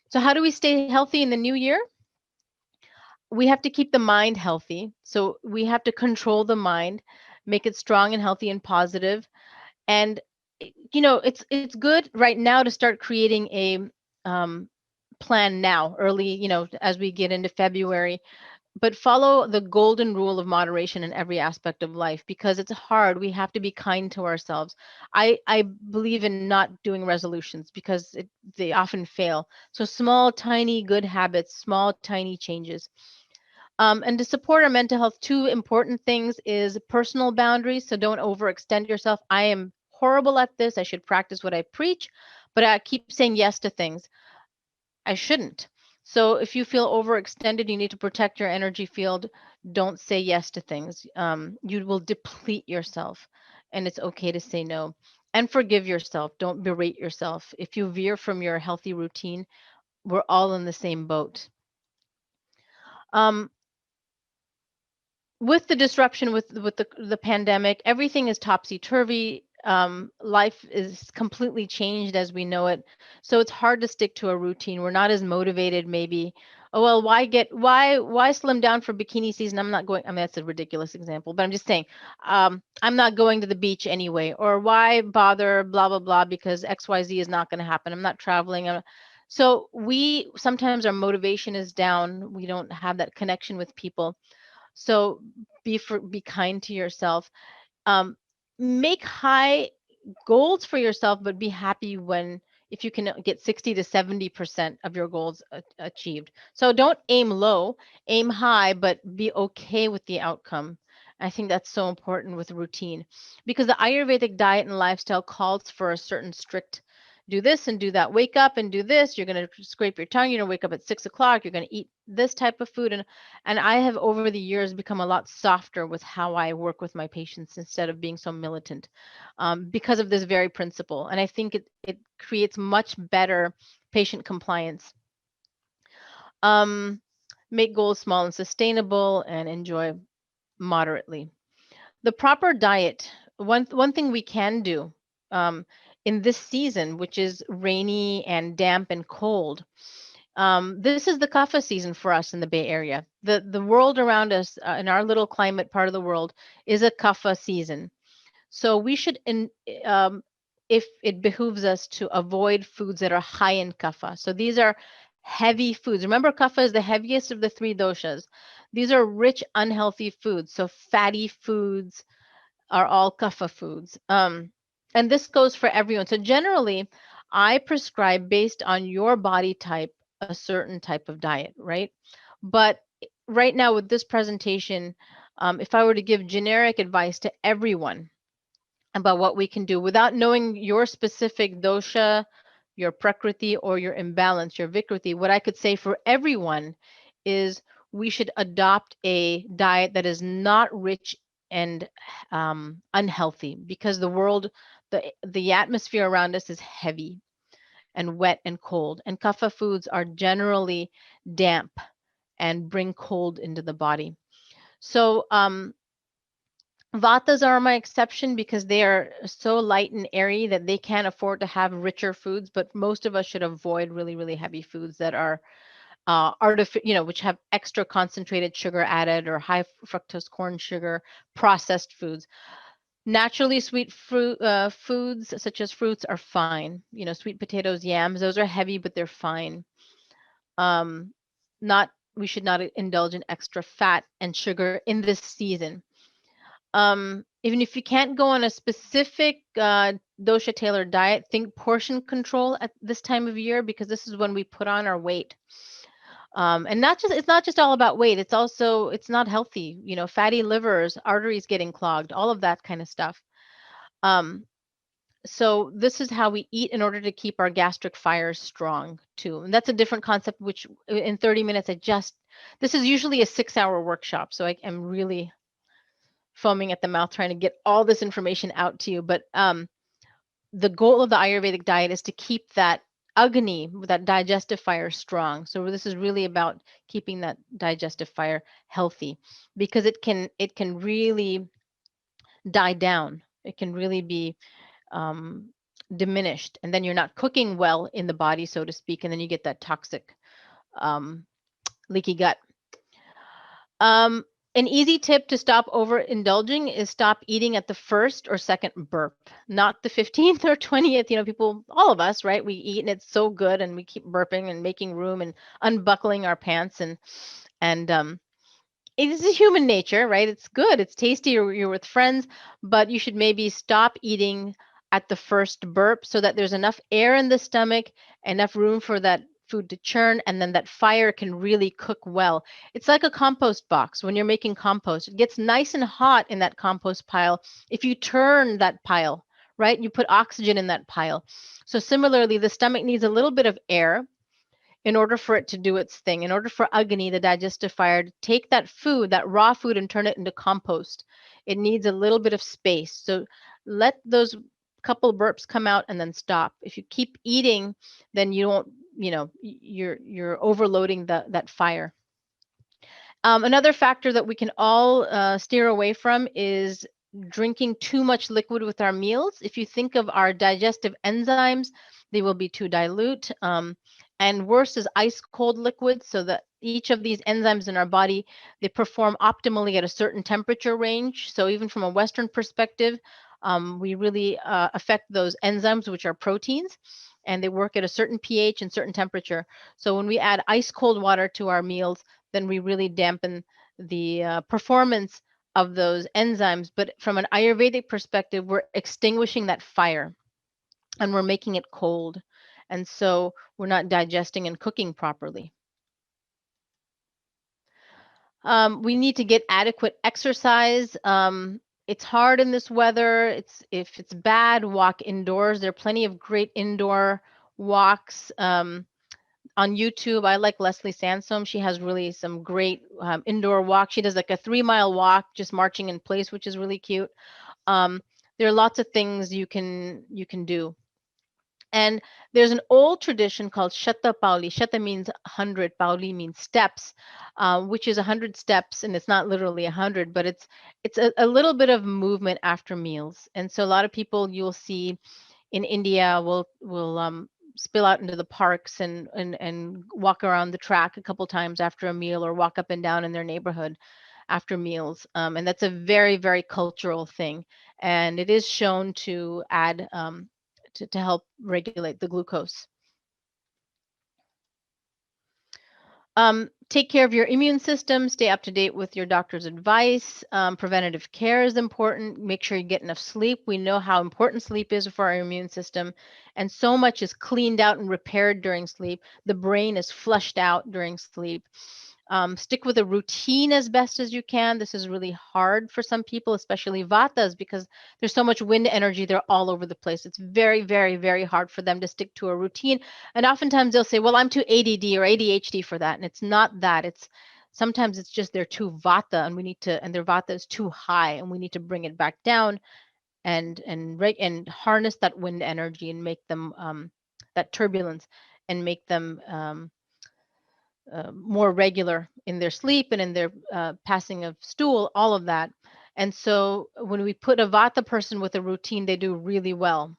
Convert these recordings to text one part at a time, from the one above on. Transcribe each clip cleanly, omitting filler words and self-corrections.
So how do we stay healthy in the new year? We have to keep the mind healthy. So we have to control the mind, make it strong and healthy and positive. And it's good right now to start creating a um, plan now, early, as we get into February, but follow the golden rule of moderation in every aspect of life because it's hard. We have to be kind to ourselves. I believe in not doing resolutions because they often fail. So small, tiny, good habits, small, tiny changes. And to support our mental health, two important things is personal boundaries. So don't overextend yourself. I am horrible at this. I should practice what I preach, but I keep saying yes to things. I shouldn't. So if you feel overextended, you need to protect your energy field. Don't say yes to things. You will deplete yourself, and it's okay to say no. And forgive yourself. Don't berate yourself. If you veer from your healthy routine, we're all in the same boat. Um, with the disruption with the pandemic, everything is topsy turvy. Life is completely changed as we know it, so it's hard to stick to a routine. We're not as motivated, maybe. Oh well, why slim down for bikini season? I'm not going. I mean, that's a ridiculous example, but I'm just saying. I'm not going to the beach anyway, or why bother? Blah blah blah, because XYZ is not going to happen. I'm not traveling. So we sometimes our motivation is down. We don't have that connection with people, so be kind to yourself. Um, make high goals for yourself, but be happy when if you can get 60 to 70% of your goals achieved. So don't aim low, aim high, but be okay with the outcome. I think that's so important with routine because the Ayurvedic diet and lifestyle calls for a certain strict do this and do that. Wake up and do this. You're going to scrape your tongue. You're going to wake up at 6 o'clock. You're going to eat this type of food. And I have over the years become a lot softer with how I work with my patients instead of being so militant, because of this very principle. And I think it creates much better patient compliance. Um, make goals small and sustainable and enjoy moderately. The proper diet, one thing we can do um, in this season, which is rainy and damp and cold, this is the kapha season for us in the Bay Area. The world around us, in our little climate part of the world, is a kapha season. So we should, if it behooves us, to avoid foods that are high in kapha. So these are heavy foods. Remember, kapha is the heaviest of the three doshas. These are rich, unhealthy foods. So fatty foods are all kapha foods. And this goes for everyone. So generally, I prescribe based on your body type a certain type of diet, right? But right now with this presentation, if I were to give generic advice to everyone about what we can do without knowing your specific dosha, your prakriti, or your imbalance, your vikriti, what I could say for everyone is we should adopt a diet that is not rich and unhealthy because the atmosphere around us is heavy and wet and cold, and kapha foods are generally damp and bring cold into the body. So Vatas are my exception because they are so light and airy that they can't afford to have richer foods, but most of us should avoid really, really heavy foods that are which have extra concentrated sugar added or high fructose corn sugar, processed foods. Naturally sweet foods such as fruits are fine. Sweet potatoes, yams, those are heavy, but they're fine. Um, not We should not indulge in extra fat and sugar in this season. Even if you can't go on a specific dosha tailored diet, think portion control at this time of year because this is when we put on our weight. And it's not just all about weight. It's not healthy. Fatty livers, arteries getting clogged, all of that kind of stuff. Um, so this is how we eat in order to keep our gastric fires strong too. And that's a different concept, which in 30 minutes, this is usually a 6-hour workshop. So I am really foaming at the mouth trying to get all this information out to you. But the goal of the Ayurvedic diet is to keep that agni, that digestive fire, strong. So this is really about keeping that digestive fire healthy because it can really die down. It can really be um, diminished, and then you're not cooking well in the body, so to speak, and then you get that toxic leaky gut. Um, an easy tip to stop overindulging is stop eating at the first or second burp, not the 15th or 20th. People, all of us, right? We eat and it's so good, and we keep burping and making room and unbuckling our pants, and it is a human nature, right? It's good, it's tasty, you're with friends, but you should maybe stop eating at the first burp so that there's enough air in the stomach, enough room for that food to churn, and then that fire can really cook well. It's like a compost box. When you're making compost, it gets nice and hot in that compost pile if you turn that pile, right? You put oxygen in that pile. So similarly, the stomach needs a little bit of air in order for it to do its thing, in order for Agni, the digestive fire, to take that food, that raw food, and turn it into compost. It needs a little bit of space. So let those couple burps come out and then stop. If you keep eating, then you won't, you're overloading that fire. Another factor that we can all steer away from is drinking too much liquid with our meals. If you think of our digestive enzymes, they will be too dilute. And worse is ice cold liquids, so that each of these enzymes in our body, they perform optimally at a certain temperature range. So even from a Western perspective, we really affect those enzymes, which are proteins, and they work at a certain pH and certain temperature. So when we add ice cold water to our meals, then we really dampen the performance of those enzymes. But from an Ayurvedic perspective, we're extinguishing that fire and we're making it cold. And so we're not digesting and cooking properly. We need to get adequate exercise. It's hard in this weather. If it's bad, walk indoors. There are plenty of great indoor walks. On YouTube, I like Leslie Sansome. She has really some great indoor walks. She does like a 3-mile walk, just marching in place, which is really cute. There are lots of things you can do. And there's an old tradition called Shatta Pauli. Shatta means 100, Pauli means steps, which is 100 steps, and it's not literally 100, but it's a little bit of movement after meals. And so a lot of people you'll see in India will spill out into the parks and walk around the track a couple times after a meal, or walk up and down in their neighborhood after meals. And that's a very, very cultural thing. And it is shown to add to help regulate the glucose. Take care of your immune system. Stay up to date with your doctor's advice. Preventative care is important. Make sure you get enough sleep. We know how important sleep is for our immune system, and so much is cleaned out and repaired during sleep. The brain is flushed out during sleep. Stick with a routine as best as you can. This is really hard for some people, especially Vatas, because there's so much wind energy. They're all over the place. It's very, very, very hard for them to stick to a routine. And oftentimes they'll say, well, I'm too ADD or ADHD for that. And it's not that. Sometimes it's just they're too Vata, and their Vata is too high, and we need to bring it back down and harness that wind energy and make them that turbulence, and make them more regular in their sleep and in their passing of stool, all of that. And so when we put a Vata person with a routine, they do really well.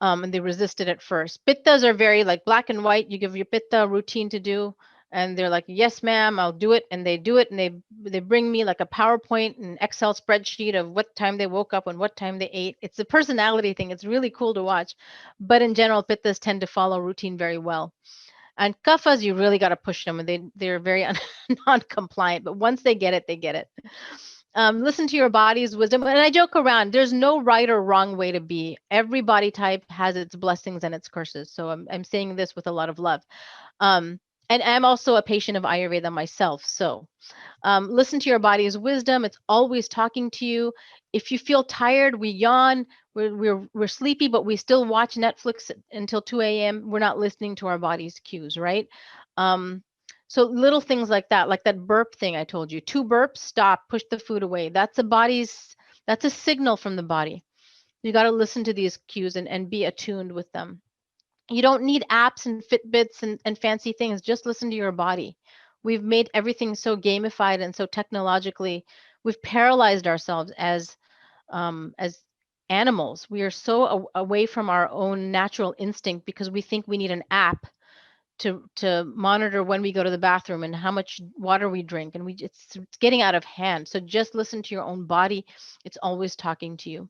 And they resist it at first. Pittas are very like black and white. You give your Pitta a routine to do, and they're like, yes, ma'am, I'll do it. And they do it, and they bring me like a PowerPoint and Excel spreadsheet of what time they woke up and what time they ate. It's a personality thing. It's really cool to watch. But in general, Pittas tend to follow routine very well. And kaphas, you really got to push them, and they're very non-compliant. But once they get it, they get it. Listen to your body's wisdom. And I joke around. There's no right or wrong way to be. Every body type has its blessings and its curses. So I'm saying this with a lot of love. And I'm also a patient of Ayurveda myself. So listen to your body's wisdom. It's always talking to you. If you feel tired, we yawn, we're sleepy, but we still watch Netflix until 2 a.m. We're not listening to our body's cues, right? So little things like that burp thing I told you. 2 burps, stop, push the food away. That's a signal from the body. You got to listen to these cues and be attuned with them. You don't need apps and Fitbits and fancy things. Just listen to your body. We've made everything so gamified and so technologically. We've paralyzed ourselves as animals. We are so away from our own natural instinct because we think we need an app to monitor when we go to the bathroom and how much water we drink, and it's getting out of hand. So just listen to your own body. It's always talking to you.